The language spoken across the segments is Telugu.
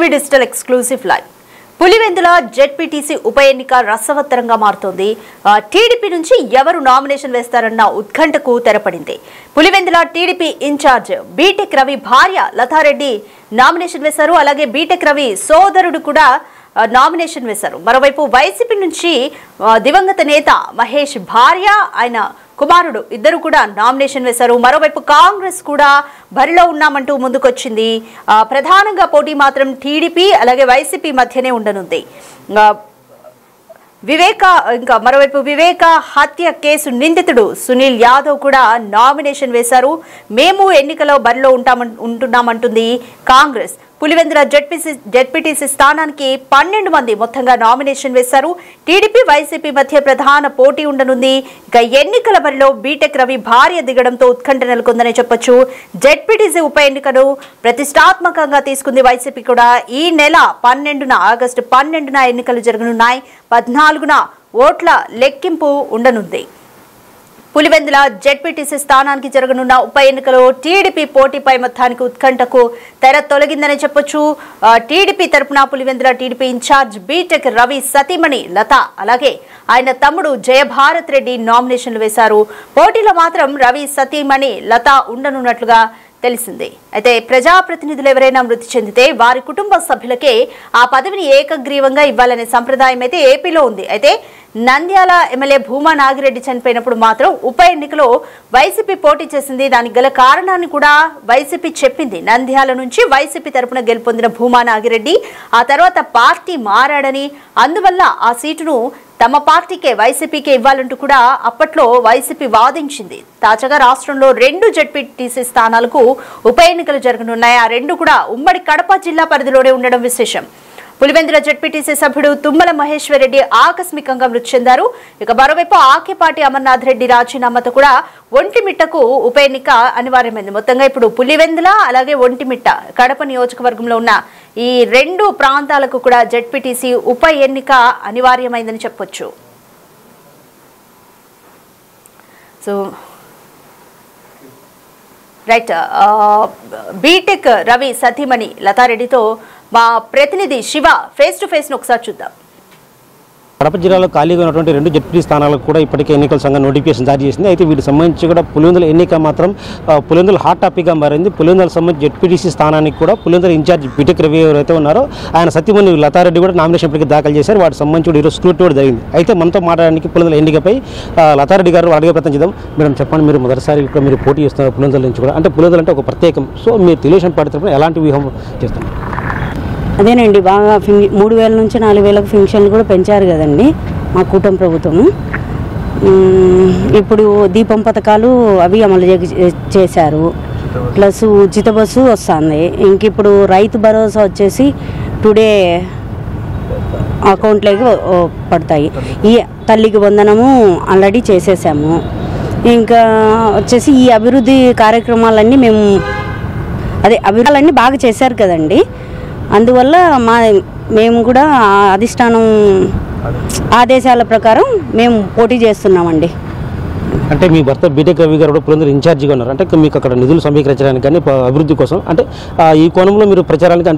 ETV digital exclusive live. Pulivendula ZPTC ఉప ఎన్నిక రసవత్తరంగా మారుతోంది. టీడీపీ నుంచి ఎవరు నామినేషన్ వేస్తారన్న ఉత్కంఠకు తెరపడింది. Pulivendula TDP incharge BTech Ravi భార్య లతారెడ్డి నామినేషన్ వేశారు. అలాగే బీటెక్ రవి సోదరుడు కూడా నామినేషన్ వేశారు. మరోవైపు వైసీపీ నుంచి దివంగత నేత మహేష్ భార్య ఆయన కుమారుడు ఇద్దరు కూడా నామినేషన్ వేశారు. మరోవైపు కాంగ్రెస్ కూడా బరిలో ఉన్నామంటూ ముందుకొచ్చింది. ప్రధానంగా పోటీ మాత్రం టీడీపీ అలాగే వైసీపీ మధ్యనే ఉండనుంది. మరోవైపు వివేక హత్య కేసు నిందితుడు సునీల్ యాదవ్ కూడా నామినేషన్ వేశారు. మేము ఎన్నికలో బరిలో ఉంటున్నామంటుంది కాంగ్రెస్. పులివెందుల జెడ్పీటీసీ స్థానానికి 12 మంది మొత్తంగా నామినేషన్ వేశారు. టీడీపీ వైసీపీ మధ్య ప్రధాన పోటీ ఉండనుంది. ఇక ఎన్నికల బరిలో బీటెక్ రవి భార్య దిగడంతో ఉత్కంఠ నెలకొందని చెప్పొచ్చు. జెడ్పీటీసీ ఉప ఎన్నికను ప్రతిష్టాత్మకంగా తీసుకుంది వైసీపీ కూడా. ఈ నెల 12న ఆగస్టు 12న ఎన్నికలు జరగనున్నాయి. 14న ఓట్ల లెక్కింపు ఉండనుంది. పులివెందుల జెడ్పీటీసీ స్థానానికి జరగనున్న ఉప ఎన్నికలో టీడీపీ పోటీపై మొత్తానికి ఉత్కంఠకు తెర తొలగిందని చెప్పొచ్చు. టీడీపీ తరపున Pulivendula TDP incharge BTech Ravi సతీమణి లత అలాగే ఆయన తమ్ముడు జయభారత్ రెడ్డి నామినేషన్లు వేశారు. పోటీలో మాత్రం రవి సతీమణి లత ఉండనున్నట్లుగా తెలిసింది. అయితే ప్రజాప్రతినిధులు ఎవరైనా మృతి చెందితే వారి కుటుంబ సభ్యులకే ఆ పదవిని ఏకగ్రీవంగా ఇవ్వాలనే సంప్రదాయం అయితే ఏపీలో ఉంది. అయితే నంద్యాల ఎమ్మెల్యే భూమా నాగిరెడ్డి చనిపోయినప్పుడు మాత్రం ఉప ఎన్నికలో వైసీపీ పోటీ చేసింది. దానికి గల కారణాన్ని కూడా వైసీపీ చెప్పింది. నంద్యాల నుంచి వైసీపీ తరపున గెలుపొందిన భూమా నాగిరెడ్డి ఆ తర్వాత పార్టీ మారాడని, అందువల్ల ఆ సీటును తమ పార్టీకే వైసీపీకే ఇవ్వాలంటూ కూడా అప్పట్లో వైసీపీ వాదించింది. తాజాగా రాష్ట్రంలో 2 జెడ్పీటీసీ స్థానాలకు ఉప ఎన్నికలు జరగనున్నాయి. ఆ 2 కూడా ఉమ్మడి కడప జిల్లా పరిధిలోనే ఉండడం విశేషం. పులివెందుల జెడ్పీటీసీ సభ్యుడు తుమ్మల మహేశ్వర్ రెడ్డి ఆకస్మికంగా మృతి చెందారు. ఇక మరోవైపు ఆకేపాటి అమర్నాథ్ రెడ్డి రాజీనామాతో కూడా ఒంటిమిట్టకు ఉప ఎన్నిక అనివార్యమైంది. మొత్తంగా ఇప్పుడు పులివెందుల అలాగే ఒంటిమిట్ట కడప నియోజకవర్గంలో ఉన్న ఈ 2 ప్రాంతాలకు కూడా జెడ్పీటీసీ ఉప ఎన్నిక అనివార్యమైందని చెప్పొచ్చు. సో రైట్, బీటెక్ రవి సతీమణి లతారెడ్డితో మా ప్రతినిధి శివ ఫేస్ టు ఫేస్ ను ఒకసారి చూద్దాం. కడప జిల్లాలో ఖాళీగా ఉన్నటువంటి 2 జెడ్పీటీ స్థానాలకు కూడా ఇప్పటికే ఎన్నికల సంఘం నోటిఫికేషన్ జారీ చేసింది. అయితే వీటికి సంబంధించి కూడా పులివెందుల ఎన్నిక మాత్రం పులివెందుల హాట్ టాపిక్గా మారింది. పులివెందులకు సంబంధించి జెడ్పీటీసీ స్థానానికి కూడా పులివెందుల ఇన్ఛార్జ్ బీటెక్ రవి ఎవరైతే ఉన్నారో ఆయన సత్యమణి లతారెడ్డి కూడా నామినేషన్ ఇప్పటికీ దాఖలు చేశారు. వాటికి సంబంధించి ఈరోజు స్క్రూటినీ కూడా జరిగింది. అయితే మనతో మాట్లాడడానికి పులివెందుల ఎన్నికపై లతారెడ్డి గారు అడిగే ప్రయత్నం చేద్దాం. మేడం చెప్పండి, మీరు మొదటిసారి ఇక్కడ మీరు పోటీ చేస్తున్నారు పులివెందుల నుంచి కూడా. అంటే పులివెందుల అంటే ఒక ప్రత్యేకం. సో మీరు తెలుగుదేశం పార్టీ తరపున ఎలాంటి వ్యూహం చేస్తారు? అదేనండి, బాగా 3000 నుంచి 4000 పెన్షన్లు కూడా పెంచారు కదండి మా కూటమి ప్రభుత్వము. ఇప్పుడు దీపం పథకాలు అవి అమలు చేశారు. ప్లస్ ఉచిత బస్సు వస్తుంది. ఇంక ఇప్పుడు రైతు భరోసా వచ్చేసి టుడే అకౌంట్లోకి పడతాయి. ఈ తల్లికి వందనము ఆల్రెడీ చేసేసాము. ఇంకా వచ్చేసి ఈ అభివృద్ధి కార్యక్రమాలన్నీ అభివృద్ధులన్నీ బాగా చేశారు కదండి. అందువల్ల మేము కూడా అధిష్టానం ఆదేశాల ప్రకారం మేము పోటీ చేస్తున్నామండి. అంటే మీ భర్త బీటెక్ రవి గారు కూడా పులివెందుల ఇన్ఛార్జిగా ఉన్నారు. అంటే మీకు అక్కడ నిధులు సమీకరించడానికి కానీ అభివృద్ధి కోసం అంటే ఈ కోణంలో మీరు ప్రచారానికి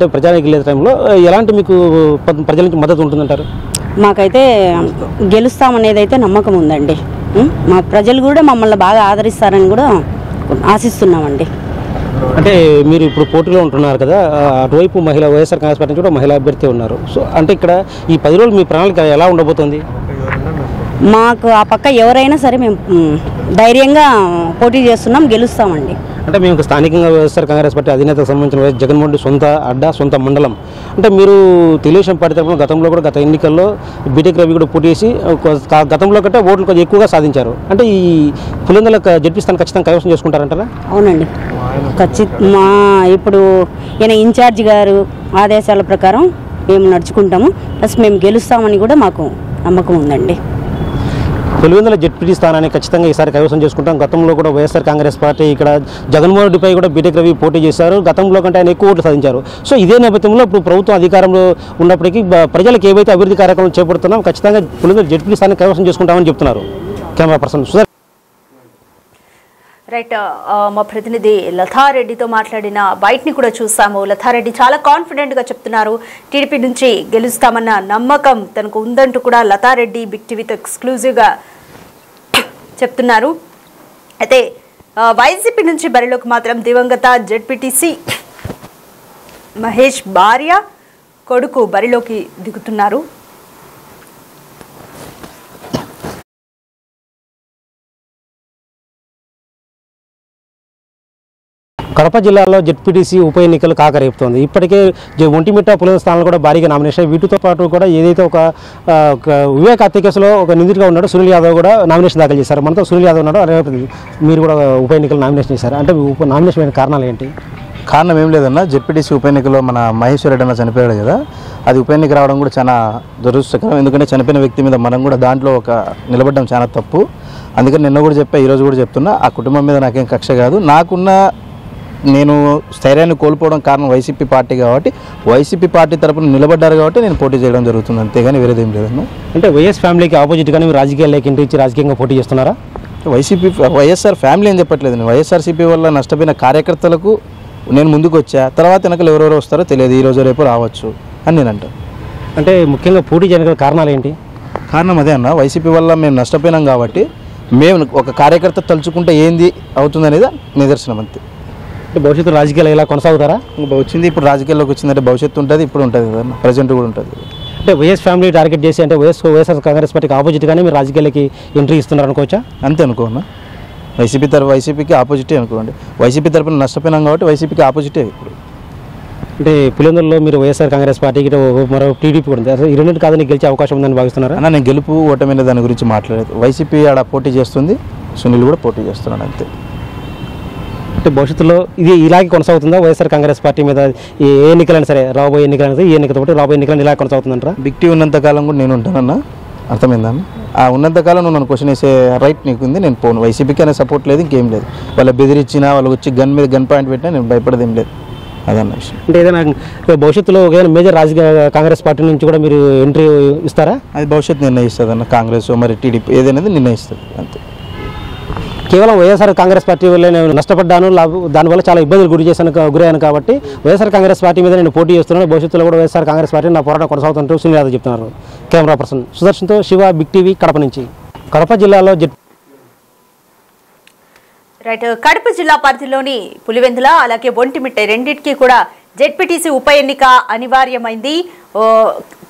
వెళ్ళే టైంలో ఎలాంటి మీకు ప్రజల నుంచి మద్దతు ఉంటుందంటారు? మాకైతే గెలుస్తామనేది అయితే నమ్మకం ఉందండి. మా ప్రజలు కూడా మమ్మల్ని బాగా ఆదరిస్తారని కూడా ఆశిస్తున్నామండి. అంటే మీరు ఇప్పుడు పోటీలో ఉంటున్నారు కదా, అటువైపు వైఎస్ఆర్ కాంగ్రెస్ పార్టీ నుంచి కూడా మహిళా అభ్యర్థి ఉన్నారు. సో అంటే ఇక్కడ ఈ 10 రోజులు మీ ప్రణాళిక ఎలా ఉండబోతుంది? మాకు ఆ పక్క ఎవరైనా సరే మేము ధైర్యంగా పోటీ చేస్తున్నాం, గెలుస్తామండి. అంటే మేము స్థానికంగా వైఎస్ఆర్ కాంగ్రెస్ పార్టీ అధినేతకు సంబంధించిన వైఎస్ జగన్మోహన్ రెడ్డి సొంత అడ్డా, సొంత మండలం. అంటే మీరు తెలుగుదేశం పార్టీ తరఫున గతంలో కూడా గత ఎన్నికల్లో బీటెక్ రవి కూడా పోటీ చేసి గతంలో కంటే ఓట్లు కొంచెం ఎక్కువగా సాధించారు. అంటే ఈ పులివెందుల జెడ్పీ స్థానం ఖచ్చితంగా కైవసం చేసుకుంటారంటారా? అవునండి, ఇప్పుడు ఈయన ఇన్ఛార్జ్ గారు ఆదేశాల ప్రకారం మేము నడుచుకుంటాము. ప్లస్ మేము గెలుస్తామని కూడా మాకు నమ్మకం ఉందండి. పులివెందుల జెడ్పీటీ స్థానాన్ని ఖచ్చితంగా ఈసారి కైవసం చేసుకుంటాం. గతంలో కూడా వైఎస్ఆర్ కాంగ్రెస్ పార్టీ ఇక్కడ జగన్మోహన్ రెడ్డిపై కూడా బీటెక్ రవి పోటీ చేశారు. గతంలో కంటే ఆయన ఎక్కువ ఓట్లు సాధించారు. సో ఇదే నేపథ్యంలో ఇప్పుడు ప్రభుత్వం అధికారంలో ఉన్నప్పటికీ ప్రజలకు ఏవైతే అభివృద్ధి కార్యక్రమాలు చేపడుతున్నాం ఖచ్చితంగా పులివెందుల జెడ్పీ స్థానాన్ని కైవసం చేసుకుంటామని చెప్తున్నారు. Camera person సుధర్. రైట్, మా ప్రతినిధి లతారెడ్డితో మాట్లాడిన బయటని కూడా చూసాము. లతారెడ్డి చాలా కాన్ఫిడెంట్గా చెప్తున్నారు, టీడీపీ నుంచి గెలుస్తామన్న నమ్మకం తనకు ఉందంటూ కూడా లతారెడ్డి బిగ్ టీవీతో ఎక్స్క్లూజివ్గా చెప్తున్నారు. అయితే వైసీపీ నుంచి బరిలోకి మాత్రం దివంగత జెడ్పీటీసీ మహేష్ భార్య కొడుకు బరిలోకి దిగుతున్నారు. కడప జిల్లాలో జెడ్పీటీసీ ఉప ఎన్నికలు కాకరేపుతోంది. ఇప్పటికే ఒంటిమిట్ట పులివెందుల స్థానాలు కూడా భారీగా నామినేషన్. వీటితో పాటు కూడా ఏదైతే ఒక వివేక హత్య కేసులో ఒక నిందితుడిగా ఉన్నాడు సునీల్ యాదవ్ కూడా నామినేషన్ దాఖలు చేశారు. మనతో సునీల్ యాదవ్ ఉన్నాడు, అదే మీరు కూడా ఉప ఎన్నికలు నామినేషన్ చేశారు. అంటే నామినేషన్ అయిన కారణాలు ఏంటి? కారణం ఏం లేదన్న, జెడ్పీటీసీ ఉప ఎన్నికలో మన మహేశ్వర్ రెడ్డి అన్న చనిపోయాడు కదా, అది ఉప ఎన్నిక రావడం కూడా చాలా దురదృష్టకరం. ఎందుకంటే చనిపోయిన వ్యక్తి మీద మనం కూడా దాంట్లో ఒక నిలబడడం చాలా తప్పు. అందుకని నిన్న కూడా చెప్పా, ఈరోజు కూడా చెప్తున్నా, ఆ కుటుంబం మీద నాకేం కక్ష కాదు. నేను స్థైర్యాన్ని కోల్పోవడం కారణం వైసీపీ పార్టీ కాబట్టి, వైసీపీ పార్టీ తరపున నిలబడ్డారు కాబట్టి నేను పోటీ చేయడం జరుగుతుంది, అంతేగాని వేరేదేం లేదన్న. అంటే వైఎస్ ఫ్యామిలీకి ఆపోజిట్గానే మీరు రాజకీయాల్లోకి ఎంట్రీ ఇచ్చి రాజకీయంగా పోటీ చేస్తున్నారా? వైఎస్ఆర్ ఫ్యామిలీ అని చెప్పట్లేదు నేను. వైఎస్ఆర్సీపీ వల్ల నష్టపోయిన కార్యకర్తలకు నేను ముందుకు వచ్చా, తర్వాత వెనకలు ఎవరెవరు వస్తారో తెలియదు, ఈరోజు రేపు రావచ్చు అని నేను అంటాను. అంటే ముఖ్యంగా పోటీ చేయడానికి కారణాలు ఏంటి? కారణం అదే అన్న, వైసీపీ వల్ల మేము నష్టపోయినాం కాబట్టి మేము ఒక కార్యకర్త తలుచుకుంటే ఏంది అవుతుందనేది నిదర్శనం అంతే. భవిష్యత్తు రాజకీయాలు ఎలా కొనసాగుతారా? వచ్చింది ఇప్పుడు రాజకీయాల్లోకి వచ్చిందంటే భవిష్యత్తు ఉంటుంది, ఇప్పుడు ఉంటుంది కదా, ప్రజెంట్ కూడా ఉంటుంది. అంటే వైఎస్ ఫ్యామిలీ టార్గెట్ చేసి అంటే వైఎస్ఆర్ కాంగ్రెస్ పార్టీకి ఆపోజిట్గానే మీరు రాజకీయాలకి ఎంట్రీ ఇస్తున్నారు అనుకోవచ్చా? అంతే అనుకోన్నా, వైసీపీకి ఆపోజిటే అనుకోండి. వైసీపీ తరపున నష్టపోయినాం కాబట్టి వైసీపీకి ఆపోజిటే ఇప్పుడు. అంటే పులివెందులలో మీరు వైఎస్ఆర్ కాంగ్రెస్ పార్టీకి మరో టీడీపీ కూడా ఉంది, అసలు ఈ రెండింటి కాదని గెలిచే అవకాశం ఉందని భావిస్తున్నారా? అన్న, నేను గెలుపు ఓటమైన దాని గురించి మాట్లాడలేదు. వైసీపీ ఆడ పోటీ చేస్తుంది, సునీల్ కూడా పోటీ చేస్తున్నాడు అంతే. అంటే భవిష్యత్తులో ఇది ఇలాగే కొనసాగుతుందా వైఎస్ఆర్ కాంగ్రెస్ పార్టీ మీద? ఏ ఎన్నికలైనా సరే, రాబోయే ఎన్నికలైనా సరే, ఈ ఎన్నికతో పాటు రాబోయే ఎన్నికలను ఇలా కొనసాగుతుందంటారా? బిగ్ టీ ఉన్నంతకాలం కూడా నేను ఉంటానన్నా, అర్థమైందా? ఆ ఉన్నంతకాలం నువ్వు నన్ను క్వశ్చన్ వేసే రైట్ నీకు ఉంది, నేను పోను. వైసీపీకి అనే సపోర్ట్ లేదు, ఇంకేం లేదు. వాళ్ళు బెదిరించినా, వాళ్ళు వచ్చి గన్ మీద గన్ పాయింట్ పెట్టినా నేను భయపడేదేం లేదు, అదన్న విషయం. అంటే ఏదైనా భవిష్యత్తులో ఏదైనా మేజర్ రాజకీయ కాంగ్రెస్ పార్టీ నుంచి కూడా మీరు ఎంట్రీ ఇస్తారా? అది భవిష్యత్తు నిర్ణయిస్తుంది అన్న, కాంగ్రెస్ మరి టీడీపీ ఏదైనా నిర్ణయిస్తుంది అంతే. కేవలం వైఎస్ఆర్ కాంగ్రెస్ పార్టీ వల్ల నేను నష్టపడ్డాను, దానివల్ల చాలా ఇబ్బందులు గురయ్యాను కాబట్టి వైఎస్ఆర్ కాంగ్రెస్ పార్టీ మీద నేను పోటీ చేస్తున్నాను, భవిష్యత్తులో కూడా వైఎస్ఆర్ కాంగ్రెస్ పార్టీ నా పోరాటం కొనసాగుతుంటూ సునీల్ యాదవ్ చెప్తున్నారు. కెమెరా పర్సన్ సుదర్శన్తో శివ, బిగ్ టీవీ, కడప నుంచి. కడప జిల్లాలో రైట్, కడప జిల్లా పరిధిలోని పులివెందుల అలాగే ఒంటిమిట్ట రెండింటికి కూడా జెడ్పీటీసీ ఉప ఎన్నిక అనివార్యమైంది.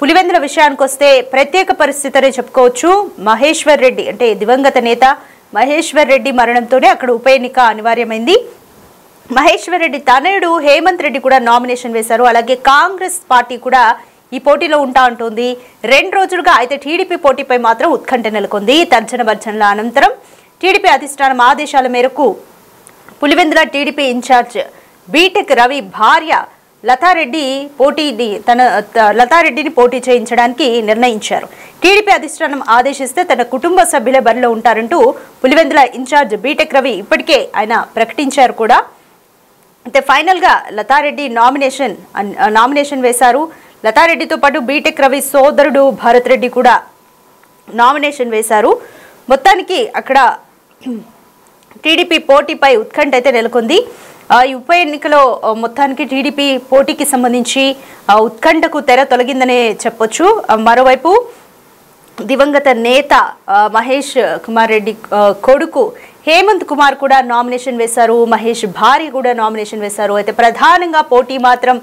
పులివెందుల విషయానికి వస్తే ప్రత్యేక పరిస్థితినే చెప్పుకోవచ్చు. మహేశ్వర్ రెడ్డి అంటే దివంగత నేత మహేశ్వర్ రెడ్డి మరణంతోనే అక్కడ ఉప ఎన్నిక అనివార్యమైంది. మహేశ్వర్ రెడ్డి తనయుడు హేమంత్ రెడ్డి కూడా నామినేషన్ వేశారు. అలాగే కాంగ్రెస్ పార్టీ కూడా ఈ పోటీలో ఉంటా అంటోంది. 2 రోజులుగా అయితే టీడీపీ పోటీపై మాత్రం ఉత్కంఠ నెలకొంది. తర్జన భర్జనల అనంతరం టీడీపీ అధిష్టానం ఆదేశాల మేరకు Pulivendula TDP incharge BTech Ravi భార్య లతారెడ్డిని పోటీ చేయించడానికి నిర్ణయించారు. టీడీపీ అధిష్టానం ఆదేశిస్తే తన కుటుంబ సభ్యులే బరిలో ఉంటారంటూ పులివెందుల ఇన్ఛార్జ్ బీటెక్ రవి ఇప్పటికే ఆయన ప్రకటించారు కూడా. అయితే ఫైనల్గా లతారెడ్డి నామినేషన్ వేశారు. లతారెడ్డితో పాటు బీటెక్ రవి సోదరుడు భరత్ రెడ్డి కూడా నామినేషన్ వేశారు. మొత్తానికి అక్కడ టీడీపీ పోటీపై ఉత్కంఠ అయితే నెలకొంది. ఈ ఉప ఎన్నికలో మొత్తానికి టీడీపీ పోటీకి సంబంధించి ఉత్కంఠకు తెర తొలగిందనే చెప్పొచ్చు. మరోవైపు దివంగత నేత మహేష్ కుమార్ రెడ్డి కొడుకు హేమంత్ కుమార్ కూడా నామినేషన్ వేశారు. మహేష్ భార్య కూడా నామినేషన్ వేశారు. అయితే ప్రధానంగా పోటీ మాత్రం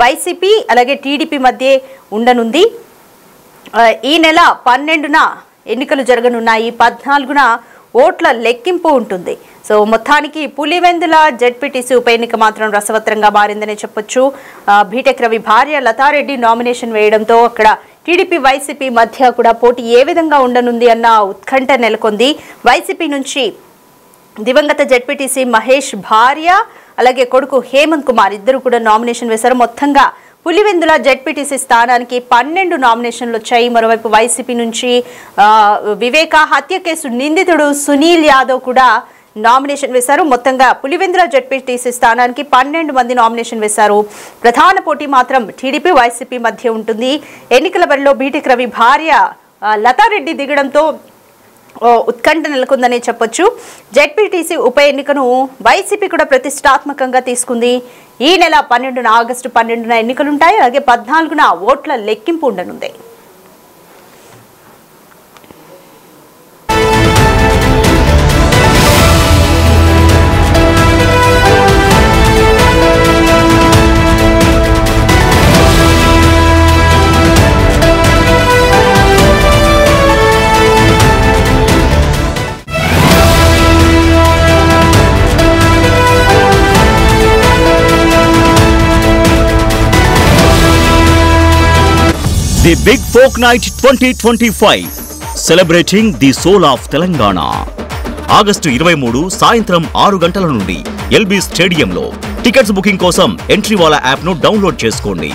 వైసీపీ అలాగే టీడీపీ మధ్య ఉండనుంది. ఈ నెల 12న ఎన్నికలు జరగనున్నాయి. 14న ఓట్ల లెక్కింపు ఉంటుంది. సో మొత్తానికి పులివెందుల జెడ్పీటీసీ ఉప ఎన్నిక మాత్రం రసవత్రంగా మారిందనే చెప్పొచ్చు. బీటెక్ రవి భార్య లతారెడ్డి నామినేషన్ వేయడంతో అక్కడ టీడీపీ వైసీపీ మధ్య కూడా పోటీ ఏ విధంగా ఉండనుంది అన్న ఉత్కంఠ నెలకొంది. వైసీపీ నుంచి దివంగత జెడ్పీటీసీ మహేష్ భార్య అలాగే కొడుకు హేమంత్ కుమార్ ఇద్దరు కూడా నామినేషన్ వేశారు. మొత్తంగా పులివెందుల జెడ్పీటీసీ స్థానానికి 12 నామినేషన్లు వచ్చాయి. మరోవైపు వైసీపీ నుంచి వివేక హత్య కేసు నిందితుడు సునీల్ యాదవ్ కూడా నామినేషన్ వేశారు. మొత్తంగా పులివెందుల జెడ్పీటీసీ స్థానానికి 12 మంది నామినేషన్ వేశారు. ప్రధాన పోటీ మాత్రం టీడీపీ వైసీపీ మధ్య ఉంటుంది. ఎన్నికల బరిలో బీటెక్ రవి భార్య లతారెడ్డి దిగడంతో ఉత్కంఠ నెలకొందనే చెప్పొచ్చు. జెడ్పీటీసీ ఉప ఎన్నికను వైసీపీ కూడా ప్రతిష్టాత్మకంగా తీసుకుంది. ఈ నెల 12న ఆగస్టు 12న ఎన్నికలుంటాయి. అలాగే 14న ఓట్ల లెక్కింపు ఉండనుంది. The Big Folk Night 2025 celebrating the soul of Telangana. August 23 సాయంత్రం 6 గంటల నుండి ఎల్బీ స్టేడియంలో. టికెట్స్ బుకింగ్ కోసం ఎంట్రీవాలా యాప్ను డౌన్లోడ్ చేసుకోండి.